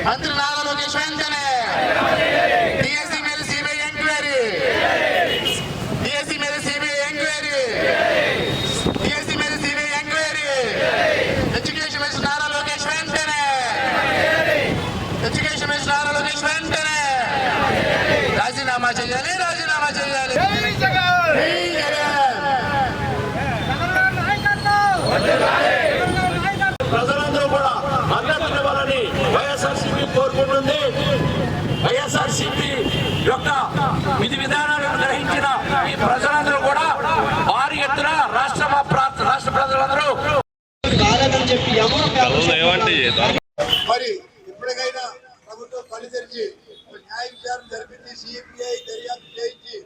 మంత్రి నారా లోకేష్ వెంటనే డిఎస్సి మీద సిబిఐ ఎంక్వైరీ, డిఎస్సి మీద సిబిఐ ఎంక్వైరీ, డిఎస్సి మీద CBI enquiry. Education minister Nara Lokesh వెంటనే, ఎడ్యుకేషన్ మినిస్టర్ నారా లోకేష్ వెంటనే రాజీనామా చేయాలి, రాజీనామా చేయాలి. ప్రజలందరూ కూడా మద్దతు ఇవ్వాలని వైఎస్ఆర్సీపీ కోరుకుంటుంది. వైఎస్ఆర్సీపీ యొక్క విధి విధానాలను గ్రహించిన ఈ ప్రజలందరూ కూడా భారీ ఎత్తున రాష్ట్ర ప్రజలందరూ మరి ఇప్పటికైనా ప్రభుత్వం కళ్ళు తెరిచి న్యాయ విచారణ జరిపించి సిబిఐ దర్యాప్తు చేయించి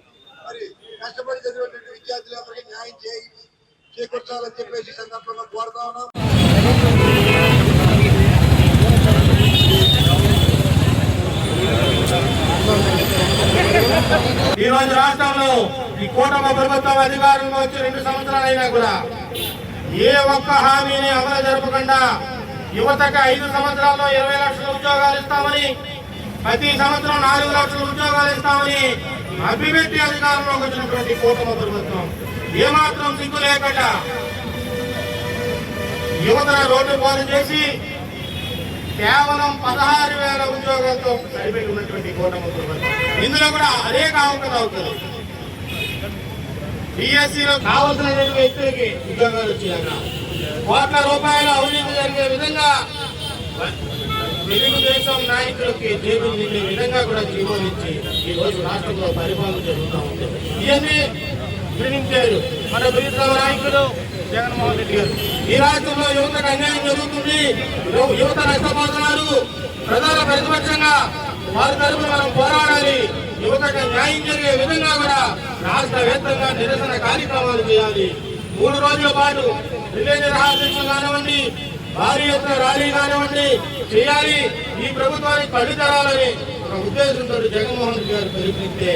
మరి కష్టపడి చదివినటువంటి విద్యార్థులు ఎవరికి న్యాయం చేకూర్చాలని చెప్పేసి సందర్భంగా కోరుతా ఉన్నాం. ఈ రోజు రాష్ట్రంలో ఈ కూటమి ప్రభుత్వం అధికారంలో వచ్చి 2 సంవత్సరాలైనా కూడా ఏ ఒక్క హామీని అమలు జరపకుండా యువతకు 5 సంవత్సరాల్లో 20 లక్షల ఉద్యోగాలు ఇస్తామని, ప్రతి సంవత్సరం 4 లక్షల ఉద్యోగాలు ఇస్తామని అభివృద్ధి అధికారంలోకి వచ్చినటువంటి కూటమి ప్రభుత్వం ఏమాత్రం సిగ్గు లేకుండా యువతను రోడ్డు పాలు చేసి కేవలం 16,000 ఉద్యోగాలతో సరిపెట్టి ఉన్నటువంటి కూటమి ప్రభుత్వం. ఇందులో కూడా అనేక అవకతవకలు, డిఎస్సీలో కావాల్సిన వ్యక్తులకి ఉద్యోగాలు వచ్చాక కోట్ల రూపాయల అవినీతి జరిగే విధంగా తెలుగుదేశం నాయకులకి జేబులు నిండే విధంగా కూడా జీవోలు ఇచ్చి ఈ రోజు రాష్ట్రంలో పరిపాలన జరుగుతూ ఉంది. ఇవన్నీ గ్రహించారు మన ప్రీతమ నాయకులు జగన్మోహన్ రెడ్డి గారు. ఈ రాష్ట్రంలో యువతకు అన్యాయం జరుగుతుంది, యువత నష్టపోతున్నారు. ప్రధాన ప్రతిపక్షంగా వారి తరఫున మనం పోరాడాలి. యువతకు న్యాయం జరిగే విధంగా కూడా రాష్ట్ర వ్యాప్తంగా నిరసన కార్యక్రమాలు చేయాలి. 3 రోజుల పాటు రిలే నిరాహారదీక్షలు కానివ్వండి, భారీ ఎత్తున ర్యాలీ కానివ్వండి చేయాలి. ఈ ప్రభుత్వానికి కళ్ళు తెరాలని ఒక ఉద్దేశంతో జగన్మోహన్ రెడ్డి గారు పిలుపునిస్తే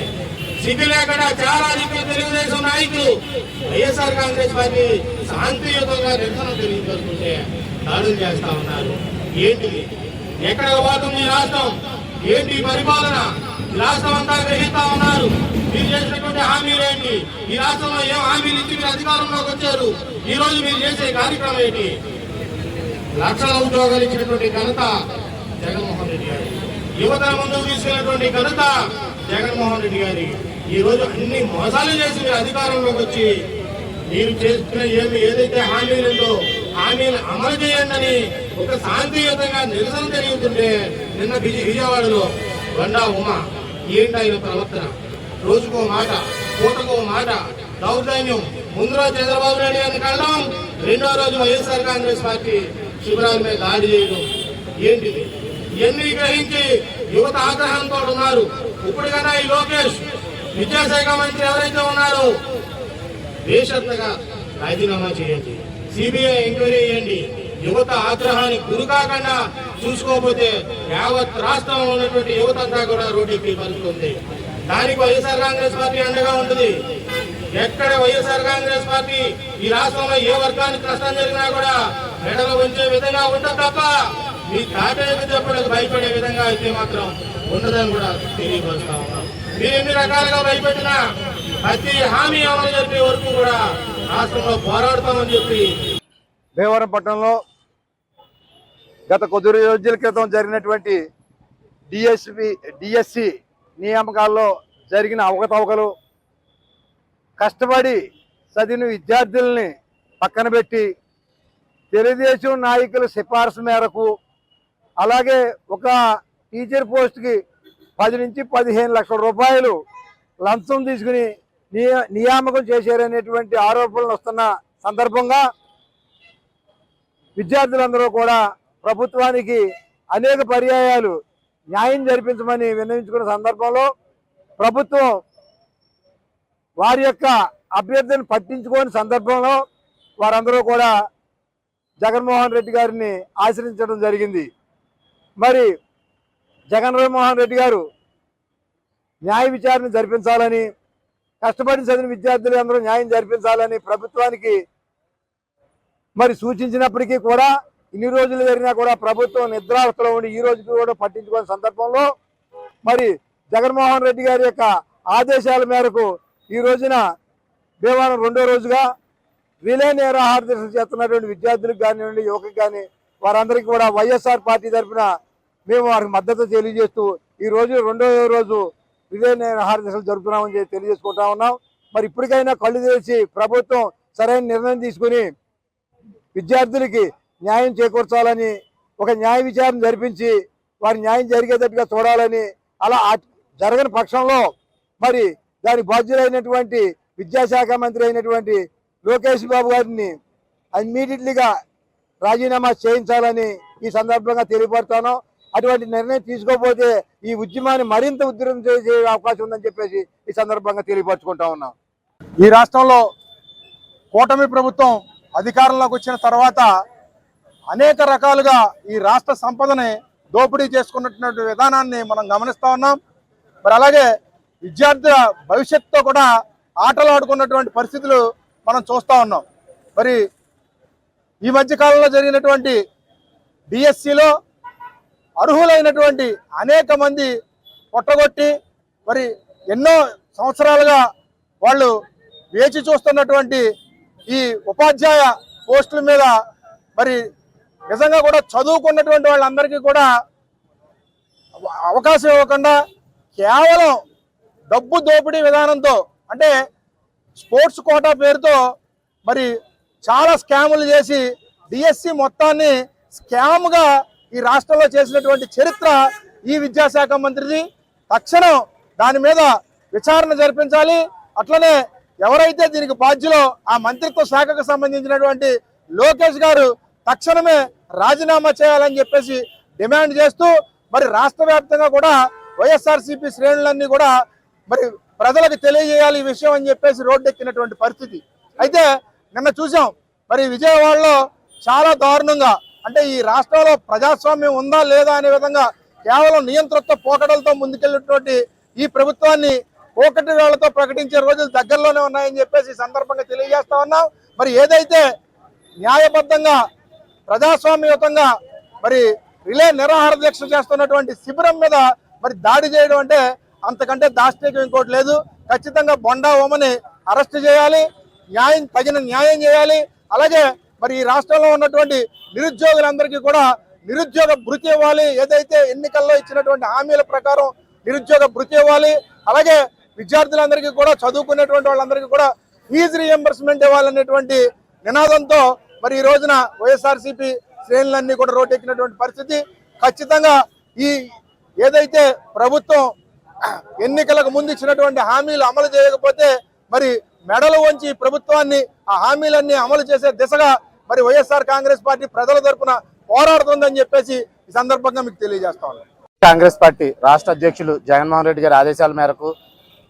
సిగ్గు లేకుండా చాలా తెలుగుదేశం నాయకులు వైఎస్ఆర్ కాంగ్రెస్ పార్టీ శాంతియుతంగా నిరసన తెలియజేస్తుంటే దాడులు చేస్తా ఉన్నారు. ఏంటిది? ఎక్కడ పోతుంది రాష్ట్రం? ఏంటి పరిపాలన? రాష్ట్రం అంతా గ్రహిస్తా ఉన్నారు. మీరు చేసినటువంటి హామీలు ఏంటి? ఈ రాష్ట్రంలో ఏం హామీలు ఇచ్చి మీరు అధికారంలోకి వచ్చారు? ఈ రోజు మీరు చేసే కార్యక్రమం ఏంటి? లక్షల ఉద్యోగాలు ఇచ్చినటువంటి ఘనత జగన్మోహన్ రెడ్డి గారి, యువతల ముందుకు తీసుకెళ్ళినటువంటి ఘనత జగన్మోహన్ రెడ్డి గారి. ఈ రోజు అన్ని మోసాలు చేసి మీరు అధికారంలోకి వచ్చి మీరు చేస్తున్న ఏదైతే హామీలు ఉందో హామీలు అమలు చేయండి అని ఒక శాంతియుతంగా నిరసన జరుగుతుంటే నిన్న విజయవాడలో బండా ఉమా ఏంటి ఆయన ప్రవర్తన? రోజుకో మాట, పూటకో మాట, దౌర్జన్యం. ముందు రోజు చంద్రబాబు నాయుడు గారిని కలడం, 2వ రోజు వైఎస్ఆర్ కాంగ్రెస్ పార్టీ శిబిరాల మీద దాడి చేయడం. ఏంటిది? ఇవన్నీ గ్రహించి యువత ఆగ్రహంతో ఉన్నారు. ఇప్పుడు కన్నా ఈ లోకేష్ విద్యాశాఖ మంత్రి ఎవరైతే ఉన్నారో బేషరతుగా రాజీనామా చేయండి, సిబిఐ ఎంక్వైరీ చేయండి. యువత ఆగ్రహానికి గురి కాకుండా చూసుకోకపోతే యావత్ రాష్ట్రంలో ఉన్నటువంటి యువత అంతా కూడా రోడ్డుకి పలుకుతుంది. దానికి వైఎస్ఆర్ కాంగ్రెస్ పార్టీ అండగా ఉంటుంది. ఎక్కడ వైఎస్ఆర్ కాంగ్రెస్ పార్టీ ఈ రాష్ట్రంలో ఏ వర్గానికి నష్టం జరిగినా కూడా మెడలు ఉంచే విధంగా ఉండదు తప్ప మీ తాటేకి చెప్పడానికి భయపడే విధంగా అయితే మాత్రం ఉండదని కూడా తెలియపరుస్తా ఉన్నాం. మీరు ఎన్ని రకాలుగా భయపెట్టినా ప్రతి హామీ అమలు చెప్పే వరకు కూడా రాష్ట్రంలో పోరాడతామని చెప్పి భీమవరం పట్టణంలో గత కొద్ది రోజుల క్రితం జరిగినటువంటి డిఎస్సి నియామకాల్లో జరిగిన అవకతవకలు, కష్టపడి చదివిన విద్యార్థుల్ని పక్కన పెట్టి తెలుగుదేశం నాయకుల సిఫార్సు మేరకు అలాగే ఒక టీచర్ పోస్ట్కి 10 నుంచి 15 లక్షల రూపాయలు లంచం తీసుకుని నియామకం చేశారనేటువంటి ఆరోపణలు వస్తున్న సందర్భంగా విద్యార్థులందరూ కూడా ప్రభుత్వానికి అనేక పర్యాయాలు న్యాయం జరిపించమని విన్నవించుకున్న సందర్భంలో ప్రభుత్వం వారి యొక్క అభ్యర్థిని పట్టించుకోని సందర్భంలో వారందరూ కూడా జగన్మోహన్ రెడ్డి గారిని ఆశ్రయించడం జరిగింది. మరి జగన్మోహన్ రెడ్డి గారు న్యాయ విచారణ జరిపించాలని, కష్టపడి చదివిన విద్యార్థులు అందరూ న్యాయం జరిపించాలని ప్రభుత్వానికి మరి సూచించినప్పటికీ కూడా ఇన్ని రోజులు జరిగినా కూడా ప్రభుత్వం నిద్రావస్థలో ఉండి ఈ రోజుకి కూడా పట్టించుకునే సందర్భంలో మరి జగన్మోహన్ రెడ్డి గారి యొక్క ఆదేశాల మేరకు ఈ రోజున భీమవరం రెండో రోజుగా రిలే నిరాహార దీక్ష చేస్తున్నటువంటి విద్యార్థులకు కానివ్వండి, యువకులకు కానీ వారందరికీ కూడా వైఎస్ఆర్ పార్టీ తరఫున మేము వారికి మద్దతు తెలియజేస్తూ ఈ రోజు రెండో రోజు రిలే నిరాహార దీక్షలు జరుపుతున్నామని తెలియజేసుకుంటా ఉన్నాం. మరి ఇప్పటికైనా కళ్ళు తెరిచి ప్రభుత్వం సరైన నిర్ణయం తీసుకుని విద్యార్థులకి న్యాయం చేకూర్చాలని, ఒక న్యాయ విచారణ జరిపించి వారి న్యాయం జరిగేటట్టుగా చూడాలని, అలా జరగని పక్షంలో మరి దాని బాధ్యులైనటువంటి విద్యాశాఖ మంత్రి అయినటువంటి లోకేష్ బాబు గారిని ఇమ్మీడియట్లీగా రాజీనామా చేయించాలని ఈ సందర్భంగా తెలియపడతాను. అటువంటి నిర్ణయం తీసుకోకపోతే ఈ ఉద్యమాన్ని మరింత ఉధృతం చేసే అవకాశం ఉందని చెప్పేసి ఈ సందర్భంగా తెలియపరచుకుంటా ఉన్నాం. ఈ రాష్ట్రంలో కూటమి ప్రభుత్వం అధికారంలోకి వచ్చిన తర్వాత అనేక రకాలుగా ఈ రాష్ట్ర సంపదని దోపిడీ చేసుకున్నటువంటి విధానాన్ని మనం గమనిస్తూ ఉన్నాం. మరి అలాగే విద్యార్థుల భవిష్యత్తుతో కూడా ఆటలు ఆడుకున్నటువంటి పరిస్థితులు మనం చూస్తూ ఉన్నాం. మరి ఈ మధ్య కాలంలో జరిగినటువంటి డిఎస్సిలో అర్హులైనటువంటి అనేక మంది పొట్టగొట్టి మరి ఎన్నో సంవత్సరాలుగా వాళ్ళు వేచి చూస్తున్నటువంటి ఈ ఉపాధ్యాయ పోస్టుల మీద మరి నిజంగా కూడా చదువుకున్నటువంటి వాళ్ళందరికీ కూడా అవకాశం ఇవ్వకుండా కేవలం డబ్బు దోపిడీ విధానంతో, అంటే స్పోర్ట్స్ కోటా పేరుతో మరి చాలా స్కాములు చేసి డిఎస్సి మొత్తాన్ని స్కామ్గా ఈ రాష్ట్రంలో చేసినటువంటి చరిత్ర ఈ విద్యాశాఖ మంత్రిది. తక్షణం దాని మీద విచారణ జరిపించాలి. అట్లనే ఎవరైతే దీనికి బాధ్యులో ఆ మంత్రిత్వ శాఖకు సంబంధించినటువంటి లోకేష్ గారు తక్షణమే రాజీనామా చేయాలని చెప్పేసి డిమాండ్ చేస్తూ మరి రాష్ట్ర వ్యాప్తంగా కూడా వైఎస్ఆర్సీపీ శ్రేణులన్నీ కూడా మరి ప్రజలకు తెలియజేయాలి ఈ విషయం అని చెప్పేసి రోడ్డెక్కినటువంటి పరిస్థితి. అయితే నిన్న చూసాం మరి విజయవాడలో చాలా దారుణంగా, అంటే ఈ రాష్ట్రంలో ప్రజాస్వామ్యం ఉందా లేదా అనే విధంగా కేవలం నియంతృత్వ పోకడలతో ముందుకెళ్ళినటువంటి ఈ ప్రభుత్వాన్ని పోకటి వేళ్లతో ప్రకటించే రోజులు దగ్గరలోనే ఉన్నాయని చెప్పేసి ఈ సందర్భంగా తెలియజేస్తా ఉన్నాం. మరి ఏదైతే న్యాయబద్ధంగా ప్రజాస్వామ్యయుతంగా మరి రిలే నిరాహార దీక్ష చేస్తున్నటువంటి శిబిరం మీద మరి దాడి చేయడం అంటే అంతకంటే దాష్టికం ఇంకోటి లేదు. ఖచ్చితంగా బొండా ఓమని అరెస్ట్ చేయాలి, తగిన న్యాయం చేయాలి. అలాగే మరి ఈ రాష్ట్రంలో ఉన్నటువంటి నిరుద్యోగులందరికీ కూడా నిరుద్యోగ భృతి ఇవ్వాలి. ఏదైతే ఎన్నికల్లో ఇచ్చినటువంటి హామీల ప్రకారం నిరుద్యోగ భృతి ఇవ్వాలి. అలాగే విద్యార్థులందరికీ కూడా, చదువుకునేటువంటి వాళ్ళందరికీ కూడా ఫీజు రీఎంబర్స్మెంట్ ఇవ్వాలనేటువంటి నినాదంతో మరి ఈ రోజున వైఎస్ఆర్సీపీ శ్రేణులన్నీ కూడా రోడ్డెక్కినటువంటి పరిస్థితి. ఖచ్చితంగా ఈ ఏదైతే ప్రభుత్వం ఎన్నికలకు ముందు ఇచ్చినటువంటి హామీలు అమలు చేయకపోతే మరి మెడలు వంచి ప్రభుత్వాన్ని ఆ హామీలన్నీ అమలు చేసే దిశగా మరి వైఎస్ఆర్ కాంగ్రెస్ పార్టీ ప్రజల తరపున పోరాడుతుందని చెప్పేసి ఈ సందర్భంగా మీకు తెలియజేస్తా ఉన్నాను. కాంగ్రెస్ పార్టీ రాష్ట్ర అధ్యక్షులు జగన్మోహన్ రెడ్డి గారి ఆదేశాల మేరకు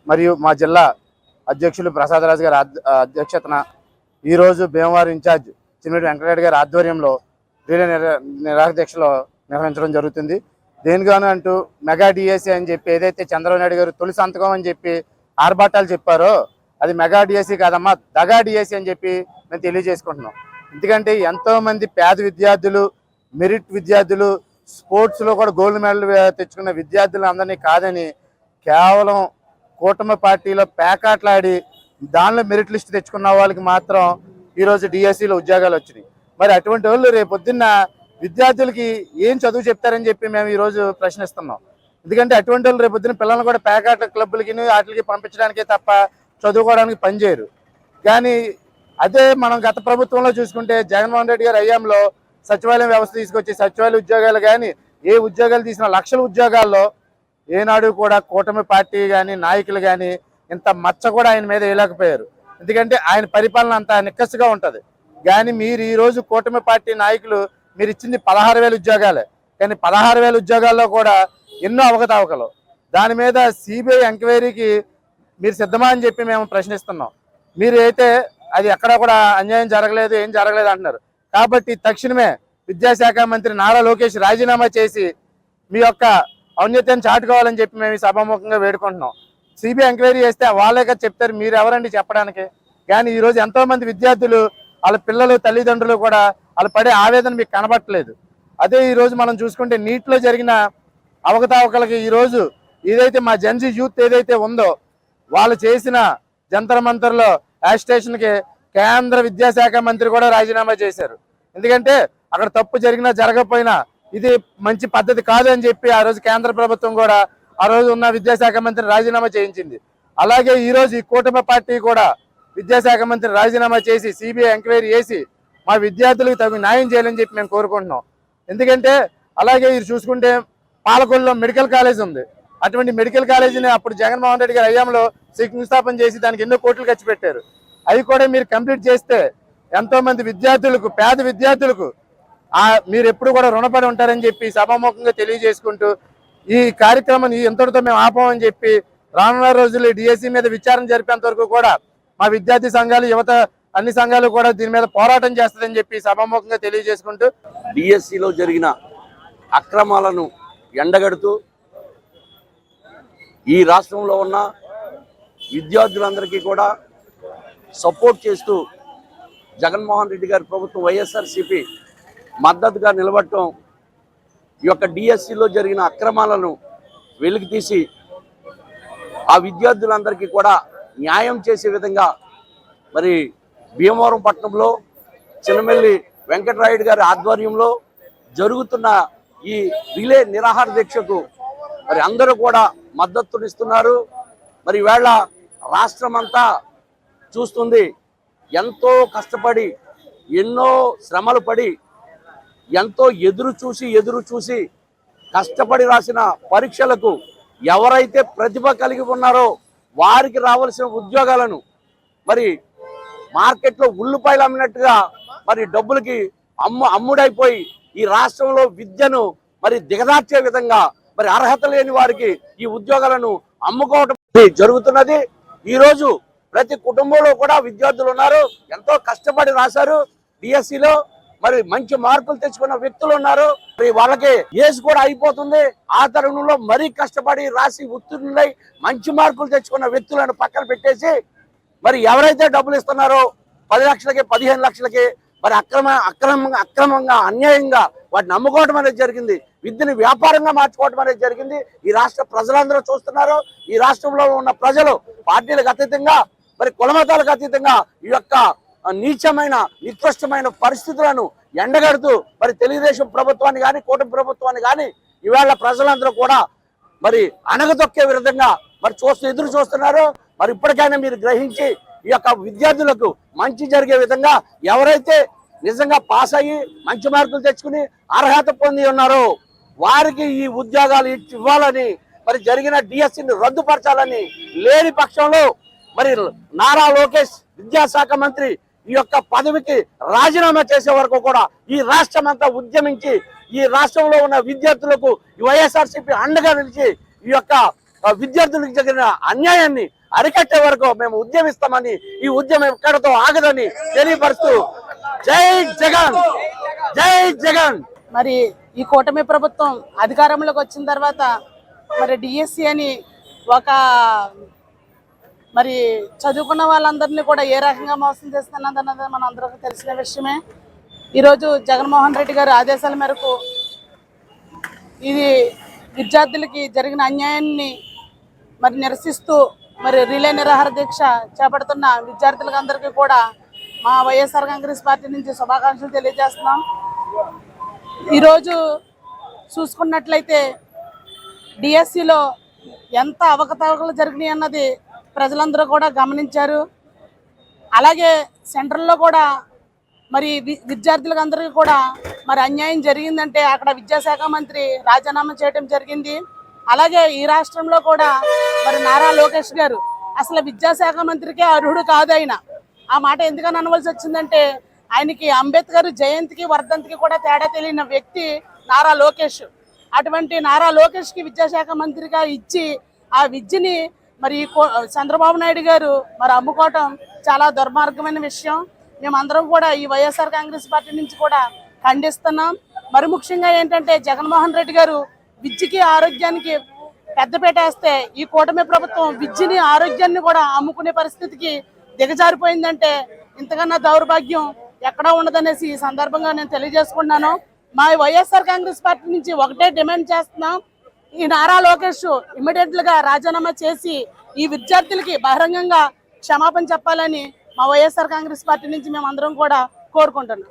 మరియు మా జిల్లా అధ్యక్షులు ప్రసాదరాజు గారి అధ్యక్షతన ఈరోజు భీమవరం ఇన్ఛార్జ్ చిన్నటి వెంకటరెడ్డి గారి ఆధ్వర్యంలో రిలే నిరాహార దీక్షలో నిర్వహించడం జరుగుతుంది. దేనిగాను అంటూ మెగా డిఎస్సి అని చెప్పి ఏదైతే చంద్రబాబు నాయుడు గారు తొలి సంతకం అని చెప్పి ఆర్భాటాలు చెప్పారో అది మెగా డిఎస్సి కాదమ్మా, దగా డిఎస్సి అని చెప్పి మేము తెలియజేసుకుంటున్నాం. ఎందుకంటే ఎంతోమంది పేద విద్యార్థులు, మెరిట్ విద్యార్థులు, స్పోర్ట్స్లో కూడా గోల్డ్ మెడల్ తెచ్చుకున్న విద్యార్థులు అందరినీ కాదని కేవలం కూటమి పార్టీలో పేకాట్లాడి దానిలో మెరిట్ లిస్ట్ తెచ్చుకున్న వాళ్ళకి మాత్రం ఈరోజు డిఎస్సిలో ఉద్యోగాలు వచ్చినాయి. మరి అటువంటి వాళ్ళు రేపొద్దున్న విద్యార్థులకి ఏం చదువు చెప్తారని చెప్పి మేము ఈరోజు ప్రశ్నిస్తున్నాం. ఎందుకంటే అటువంటి వాళ్ళు రేపొద్దున పిల్లలను కూడా పేకాట క్లబ్బులకి వాటికి పంపించడానికే తప్ప చదువుకోవడానికి పనిచేయరు. కానీ అదే మనం గత ప్రభుత్వంలో చూసుకుంటే జగన్మోహన్ రెడ్డి గారి హయాంలో సచివాలయం వ్యవస్థ తీసుకొచ్చి సచివాలయ ఉద్యోగాలు కానీ ఏ ఉద్యోగాలు తీసిన లక్షల ఉద్యోగాల్లో ఏనాడు కూడా కూటమి పార్టీ కానీ నాయకులు కానీ ఇంత మచ్చ కూడా ఆయన మీద వేయలేకపోయారు. ఎందుకంటే ఆయన పరిపాలన అంత నిక్కసుగా ఉంటుంది. కానీ మీరు ఈరోజు కూటమి పార్టీ నాయకులు మీరు ఇచ్చింది 16,000 ఉద్యోగాలే, కానీ 16,000 ఉద్యోగాల్లో కూడా ఎన్నో అవకతవకలు. దాని మీద సిబిఐ ఎంక్వైరీకి మీరు సిద్ధమా అని చెప్పి మేము ప్రశ్నిస్తున్నాం. మీరు అయితే అది ఎక్కడ కూడా అన్యాయం జరగలేదు, ఏం జరగలేదు అంటున్నారు. కాబట్టి తక్షణమే విద్యాశాఖ మంత్రి నారా లోకేష్ రాజీనామా చేసి మీ యొక్క ఔన్నత్యాన్ని చాటుకోవాలని చెప్పి మేము ఈ సభాముఖంగా వేడుకుంటున్నాం. సిబిఐ ఎంక్వైరీ చేస్తే వాళ్ళే కదా చెప్తారు, మీరు ఎవరండి చెప్పడానికి? కానీ ఈరోజు ఎంతో మంది విద్యార్థులు, వాళ్ళ పిల్లలు, తల్లిదండ్రులు కూడా వాళ్ళు పడే ఆవేదన మీకు కనబట్టలేదు. అదే ఈరోజు మనం చూసుకుంటే నీట్లో జరిగిన అవకతవకలకి ఈరోజు ఏదైతే మా జెన్జీ యూత్ ఏదైతే ఉందో వాళ్ళు చేసిన జంతర్ మంతర్లో యాజిటేషన్కి కేంద్ర విద్యాశాఖ మంత్రి కూడా రాజీనామా చేశారు. ఎందుకంటే అక్కడ తప్పు జరిగినా జరగకపోయినా ఇది మంచి పద్ధతి కాదు అని చెప్పి ఆ రోజు కేంద్ర ప్రభుత్వం కూడా ఆ రోజు ఉన్న విద్యాశాఖ మంత్రిని రాజీనామా చేయించింది. అలాగే ఈరోజు ఈ కూటమి పార్టీ కూడా విద్యాశాఖ మంత్రి రాజీనామా చేసి సిబిఐ ఎంక్వైరీ చేసి మా విద్యార్థులకు తగు న్యాయం చేయాలని చెప్పి మేము కోరుకుంటున్నాం. ఎందుకంటే అలాగే ఇది చూసుకుంటే పాలకొల్లులో మెడికల్ కాలేజ్ ఉంది. అటువంటి మెడికల్ కాలేజీని అప్పుడు జగన్మోహన్ రెడ్డి గారి హయాంలో శంకుస్థాపన చేసి దానికి ఎన్నో కోట్లు ఖర్చు పెట్టారు. అవి కూడా మీరు కంప్లీట్ చేస్తే ఎంతో మంది విద్యార్థులకు, పేద విద్యార్థులకు మీరు ఎప్పుడు కూడా రుణపడి ఉంటారని చెప్పి సభాముఖంగా తెలియజేసుకుంటూ ఈ కార్యక్రమాన్ని ఎంతటితో మేము ఆపామని చెప్పి రానున్న రోజుల్లో డిఎస్సి మీద విచారణ జరిపేంత వరకు కూడా మా విద్యార్థి సంఘాలు, యువత అన్ని సంఘాలు కూడా దీని మీద పోరాటం చేస్తుందని చెప్పి సభాముఖంగా తెలియజేసుకుంటూ డిఎస్సిలో జరిగిన అక్రమాలను ఎండగడుతూ ఈ రాష్ట్రంలో ఉన్న విద్యార్థులందరికీ కూడా సపోర్ట్ చేస్తూ జగన్మోహన్ రెడ్డి గారి ప్రభుత్వం వైఎస్ఆర్సీపీ మద్దతుగా నిలబడటం, ఈ యొక్క డిఎస్సిలో జరిగిన అక్రమాలను వెలికితీసి ఆ విద్యార్థులందరికీ కూడా న్యాయం చేసే విధంగా మరి భీమవరం పట్టణంలో చిన్నమెల్లి వెంకటరాయుడు గారి ఆధ్వర్యంలో జరుగుతున్న ఈ రిలే నిరాహార దీక్షకు మరి అందరూ కూడా మద్దతునిస్తున్నారు. మరి ఈవేళ రాష్ట్రం అంతా చూస్తుంది, ఎంతో కష్టపడి, ఎన్నో శ్రమలు పడి, ఎంతో ఎదురు చూసి కష్టపడి రాసిన పరీక్షలకు ఎవరైతే ప్రతిభ కలిగి ఉన్నారో వారికి రావాల్సిన ఉద్యోగాలను మరి మార్కెట్లో ఉల్లిపాయలు అమ్మినట్టుగా మరి డబ్బులకి అమ్ముడైపోయి ఈ రాష్ట్రంలో విద్యను మరి దిగదార్చే విధంగా మరి అర్హత లేని వారికి ఈ ఉద్యోగాలను అమ్ముకోవడం జరుగుతున్నది. ఈరోజు ప్రతి కుటుంబంలో కూడా విద్యార్థులు ఉన్నారు, ఎంతో కష్టపడి రాశారు డిఎస్సిలో, మరి మంచి మార్కులు తెచ్చుకున్న వ్యక్తులు ఉన్నారు. మరి వాళ్ళకి ఏజ్ కూడా అయిపోతుంది. ఆ తరుణంలో మరీ కష్టపడి రాసి ఉత్తీర్ణులై మంచి మార్కులు తెచ్చుకున్న వ్యక్తులను పక్కన పెట్టేసి మరి ఎవరైతే డబ్బులు ఇస్తున్నారో 10 లక్షలకి 15 లక్షలకి మరి అక్రమంగా అన్యాయంగా వాటిని అమ్ముకోవడం అనేది జరిగింది. విద్యను వ్యాపారంగా మార్చుకోవడం అనేది జరిగింది. ఈ రాష్ట్ర ప్రజలందరూ చూస్తున్నారు. ఈ రాష్ట్రంలో ఉన్న ప్రజలు పార్టీలకు అతీతంగా మరి కులమతాలకు అతీతంగా ఈ యొక్క నీచమైన నికృష్టమైన పరిస్థితులను ఎండగడుతూ మరి తెలుగుదేశం ప్రభుత్వాన్ని కానీ కూటమి ప్రభుత్వాన్ని కానీ ఈవేళ ప్రజలందరూ కూడా మరి అణగదొక్కే విధంగా మరి ఎదురు చూస్తున్నారు. మరి ఇప్పటికైనా మీరు గ్రహించి ఈ యొక్క విద్యార్థులకు మంచి జరిగే విధంగా ఎవరైతే నిజంగా పాస్ అయ్యి మంచి మార్కులు తెచ్చుకుని అర్హత పొంది ఉన్నారో వారికి ఈ ఉద్యోగాలు ఇవ్వాలని, మరి జరిగిన డిఎస్సిని రద్దుపరచాలని, లేని పక్షంలో మరి నారా లోకేష్ విద్యాశాఖ మంత్రి ఈ యొక్క పదవికి రాజీనామా చేసే వరకు కూడా ఈ రాష్ట్రం అంతా ఉద్యమించి ఈ రాష్ట్రంలో ఉన్న విద్యార్థులకు వైఎస్ఆర్సీపీ అండగా నిలిచి ఈ యొక్క విద్యార్థులకు జరిగిన అన్యాయాన్ని అరికట్టే వరకు మేము ఉద్యమిస్తామని, ఈ ఉద్యమం ఎక్కడితో ఆగదని తెలియపరుస్తూ జై జగన్, జై జగన్. మరి ఈ కూటమి ప్రభుత్వం అధికారంలోకి వచ్చిన తర్వాత మరి డిఎస్సి అని ఒక మరి చదువుకున్న వాళ్ళందరినీ కూడా ఏ రకంగా మోసం చేస్తున్నదన్నది మన అందరికీ తెలిసిన విషయమే. ఈరోజు జగన్మోహన్ రెడ్డి గారి ఆదేశాల మేరకు ఇది విద్యార్థులకి జరిగిన అన్యాయాన్ని మరి నిరసిస్తూ మరి రిలే నిరాహార దీక్ష చేపడుతున్న విద్యార్థులందరికీ కూడా మా వైఎస్ఆర్ కాంగ్రెస్ పార్టీ నుంచి శుభాకాంక్షలు తెలియజేస్తున్నాం. ఈరోజు చూసుకున్నట్లయితే డిఎస్సిలో ఎంత అవకతవకలు జరిగినాయి అన్నది ప్రజలందరూ కూడా గమనించారు. అలాగే సెంట్రల్లో కూడా మరి విద్యార్థులకు అందరికీ కూడా మరి అన్యాయం జరిగిందంటే అక్కడ విద్యాశాఖ మంత్రి రాజీనామా చేయడం జరిగింది. అలాగే ఈ రాష్ట్రంలో కూడా మరి నారా లోకేష్ గారు అసలు విద్యాశాఖ మంత్రికే అర్హుడు కాదు. ఆయన ఆ మాట ఎందుకని అనవలసి వచ్చిందంటే ఆయనకి అంబేద్కర్ జయంతికి వర్ధంతికి కూడా తేడా తెలియని వ్యక్తి నారా లోకేష్. అటువంటి నారా లోకేష్కి విద్యాశాఖ మంత్రిగా ఇచ్చి ఆ విద్యని మరి చంద్రబాబు నాయుడు గారు మరి అమ్ముకోవటం చాలా దుర్మార్గమైన విషయం. మేమందరం కూడా ఈ వైఎస్ఆర్ కాంగ్రెస్ పార్టీ నుంచి కూడా ఖండిస్తున్నాం. మరి ముఖ్యంగా ఏంటంటే జగన్మోహన్ రెడ్డి గారు విద్యకి ఆరోగ్యానికి పెద్దపీట వేస్తే ఈ కూటమి ప్రభుత్వం విద్యని ఆరోగ్యాన్ని కూడా అమ్ముకునే పరిస్థితికి దిగజారిపోయిందంటే ఇంతకన్నా దౌర్భాగ్యం ఎక్కడా ఉండదనేసి ఈ సందర్భంగా నేను తెలియజేసుకున్నాను. మా వైఎస్ఆర్ కాంగ్రెస్ పార్టీ నుంచి ఒకటే డిమాండ్ చేస్తున్నాం, ఈ నారా లోకేష్ ఇమ్మీడియట్ గా రాజీనామా చేసి ఈ విద్యార్థులకి బహిరంగంగా క్షమాపణ చెప్పాలని మా వైఎస్ఆర్ కాంగ్రెస్ పార్టీ నుంచి మేము అందరం కూడా కోరుకుంటున్నాం.